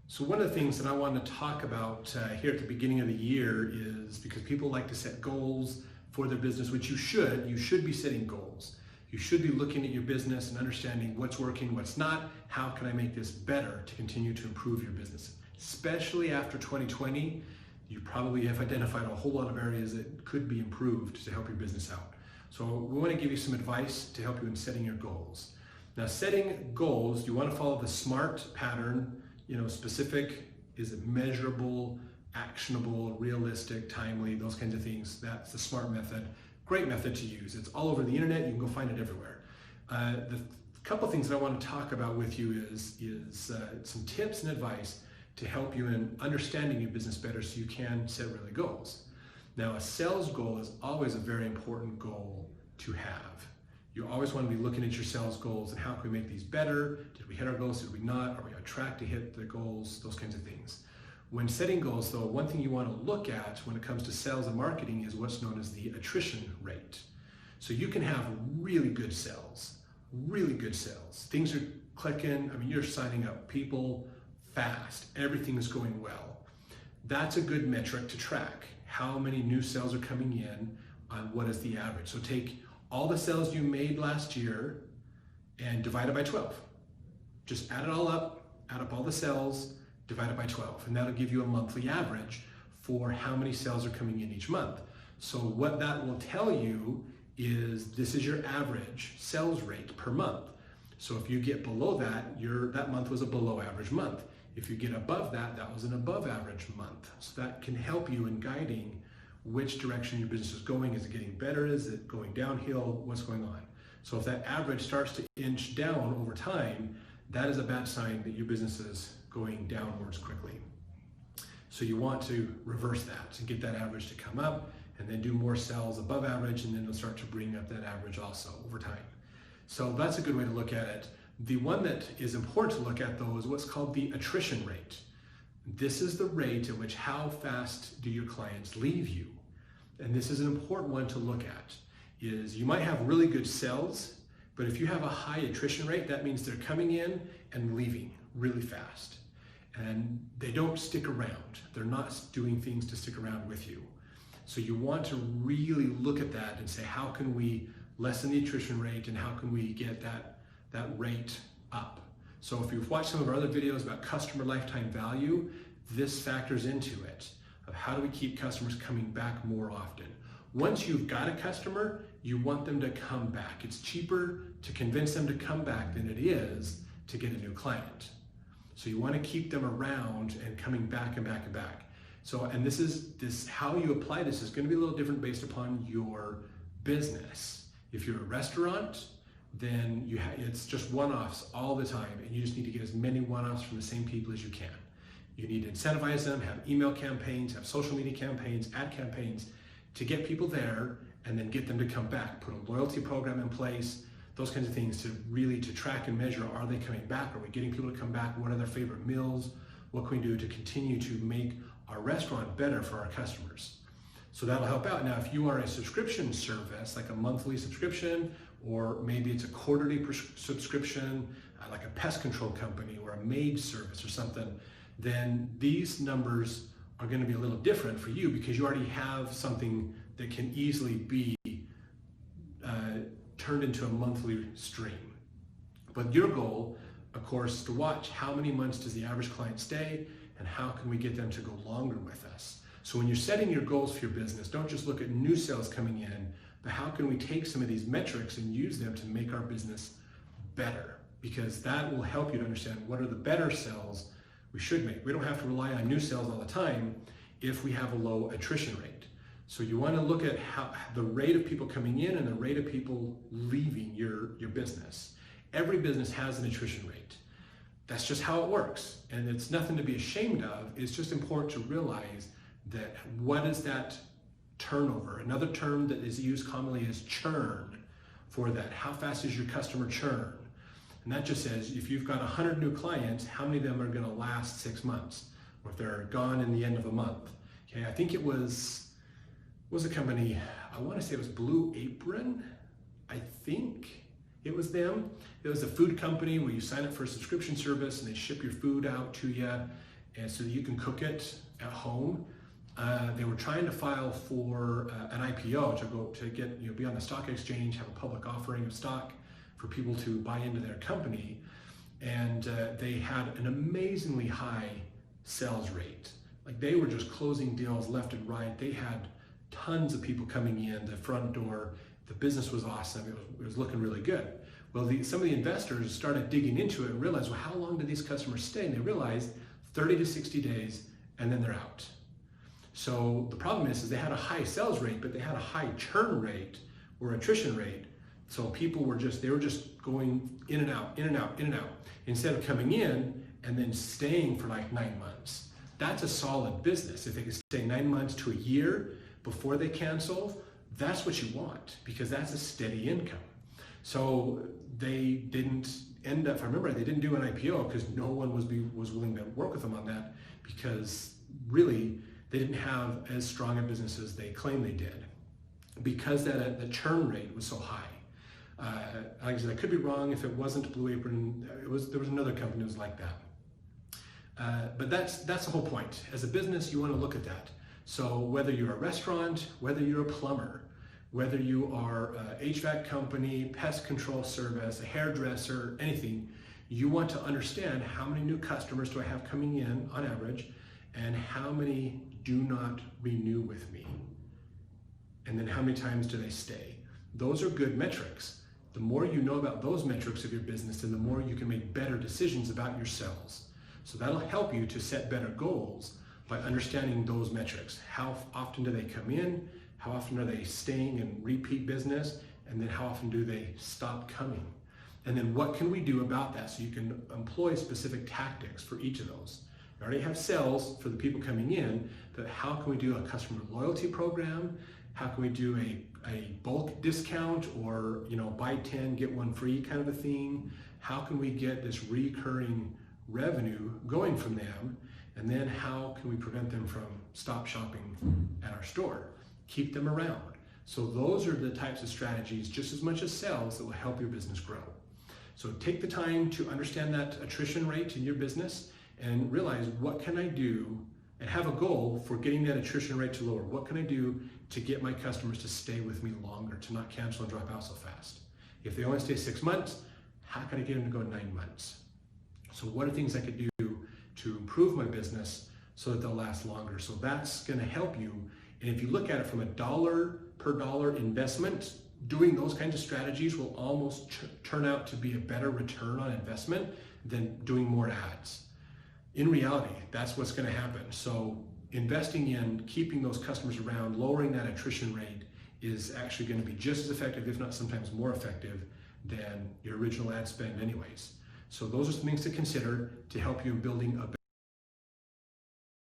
So one of the things that I want to talk about here at the beginning of the year is because people like to set goals for their business, which you should be setting goals. You should be looking at your business and understanding what's working, what's not, how can I make this better to continue to improve your business. Especially after 2020, you probably have identified a whole lot of areas that could be improved to help your business out. So we want to give you some advice to help you in setting your goals. Now, setting goals, you want to follow the SMART pattern. Specific, is it measurable, actionable, realistic, timely, those kinds of things. That's the SMART method. Great method to use. It's all over the internet. You can go find it everywhere. The couple things that I want to talk about with you is some tips and advice to help you in understanding your business better so you can set really goals. Now, a sales goal is always a very important goal to have. You always want to be looking at your sales goals and how can we make these better? Did we hit our goals? Did we not? Are we on track to hit the goals? Those kinds of things. When setting goals, though, one thing you want to look at when it comes to sales and marketing is what's known as the attrition rate. So you can have really good sales. Things are clicking. You're signing up people fast. Everything is going well. That's a good metric to track. How many new sales are coming in on what is the average. So take all the sales you made last year and divide it by 12. Just add it all up, add up all the sales, divide it by 12, and that'll give you a monthly average for how many sales are coming in each month. So what that will tell you is this is your average sales rate per month. So if you get below that, that month was a below average month. If you get above that, that was an above average month. So that can help you in guiding which direction your business is going. Is it getting better? Is it going downhill? What's going on? So if that average starts to inch down over time, that is a bad sign that your business is going downwards quickly. So you want to reverse that, to get that average to come up and then do more sales above average, and then it'll start to bring up that average also over time. So that's a good way to look at it. The one that is important to look at, though, is what's called the attrition rate. This is the rate at which how fast do your clients leave you. And this is an important one to look at. Is you might have really good sales, but if you have a high attrition rate, that means they're coming in and leaving really fast. And they don't stick around. They're not doing things to stick around with you. So you want to really look at that and say, how can we lessen the attrition rate and how can we get that rate up? So if you've watched some of our other videos about customer lifetime value, this factors into it, of how do we keep customers coming back more often. Once you've got a customer, you want them to come back. It's cheaper to convince them to come back than it is to get a new client. So you want to keep them around and coming back and back and back. So, and this how you apply this is going to be a little different based upon your business. If you're a restaurant, then it's just one-offs all the time, and you just need to get as many one-offs from the same people as you can. You need to incentivize them, have email campaigns, have social media campaigns, ad campaigns to get people there and then get them to come back. Put a loyalty program in place, those kinds of things to really track and measure, are they coming back? Are we getting people to come back? What are their favorite meals? What can we do to continue to make our restaurant better for our customers? So that'll help out. Now, if you are a subscription service, like a monthly subscription, or maybe it's a quarterly subscription, like a pest control company or a maid service or something, then these numbers are going to be a little different for you because you already have something that can easily be turned into a monthly stream. But your goal, of course, is to watch how many months does the average client stay and how can we get them to go longer with us. So when you're setting your goals for your business, don't just look at new sales coming in, but how can we take some of these metrics and use them to make our business better? Because that will help you to understand what are the better sales we should make. We don't have to rely on new sales all the time if we have a low attrition rate. So you want to look at how the rate of people coming in and the rate of people leaving your business. Every business has an attrition rate. That's just how it works. And it's nothing to be ashamed of. It's just important to realize that what is that turnover? Another term that is used commonly is churn for that. How fast is your customer churn? And that just says if you've got 100 new clients, how many of them are going to last 6 months? Or if they're gone in the end of a month. Okay, I think it was a company, I want to say it was Blue Apron. I think it was them. It was a food company where you sign up for a subscription service and they ship your food out to you. and so that you can cook it at home. They were trying to file for an IPO to get be on the stock exchange, have a public offering of stock for people to buy into their company, and they had an amazingly high sales rate. Like they were just closing deals left and right. They had tons of people coming in the front door. The business was awesome. It was looking really good. Well, some of the investors started digging into it and realized, well, how long do these customers stay? And they realized 30 to 60 days, and then they're out. So the problem is they had a high sales rate, but they had a high churn rate or attrition rate. So people were just going in and out, in and out, in and out, instead of coming in and then staying for like 9 months. That's a solid business. If they can stay 9 months to a year before they cancel, that's what you want, because that's a steady income. So they didn't end up, if I remember right, they didn't do an IPO because no one was willing to work with them on that, because really they didn't have as strong a business as they claimed they did, because the churn rate was so high. Like I said, I could be wrong. If it wasn't Blue Apron, there was another company that was like that. But that's the whole point. As a business, you want to look at that. So whether you're a restaurant, whether you're a plumber, whether you are a HVAC company, pest control service, a hairdresser, anything, you want to understand how many new customers do I have coming in on average, and how many do not renew with me, and then how many times do they stay. Those are good metrics. The more you know about those metrics of your business, then the more you can make better decisions about your sales. So that'll help you to set better goals by understanding those metrics. How often do they come in? How often are they staying in repeat business? And then how often do they stop coming? And then what can we do about that? So you can employ specific tactics for each of those. We already have sales for the people coming in, but how can we do a customer loyalty program? How can we do a bulk discount, or buy 10, get 1 free kind of a thing? How can we get this recurring revenue going from them? And then how can we prevent them from stop shopping at our store? Keep them around. So those are the types of strategies, just as much as sales, that will help your business grow. So take the time to understand that attrition rate in your business and realize, what can I do, and have a goal for getting that attrition rate to lower. What can I do to get my customers to stay with me longer, to not cancel and drop out so fast? If they only stay 6 months, how can I get them to go 9 months? So what are things I could do to improve my business so that they'll last longer? So that's going to help you. And if you look at it from a dollar per dollar investment, doing those kinds of strategies will almost turn out to be a better return on investment than doing more ads. In reality, that's what's going to happen. So investing in keeping those customers around, lowering that attrition rate, is actually going to be just as effective, if not sometimes more effective, than your original ad spend anyways. So those are some things to consider to help you in building a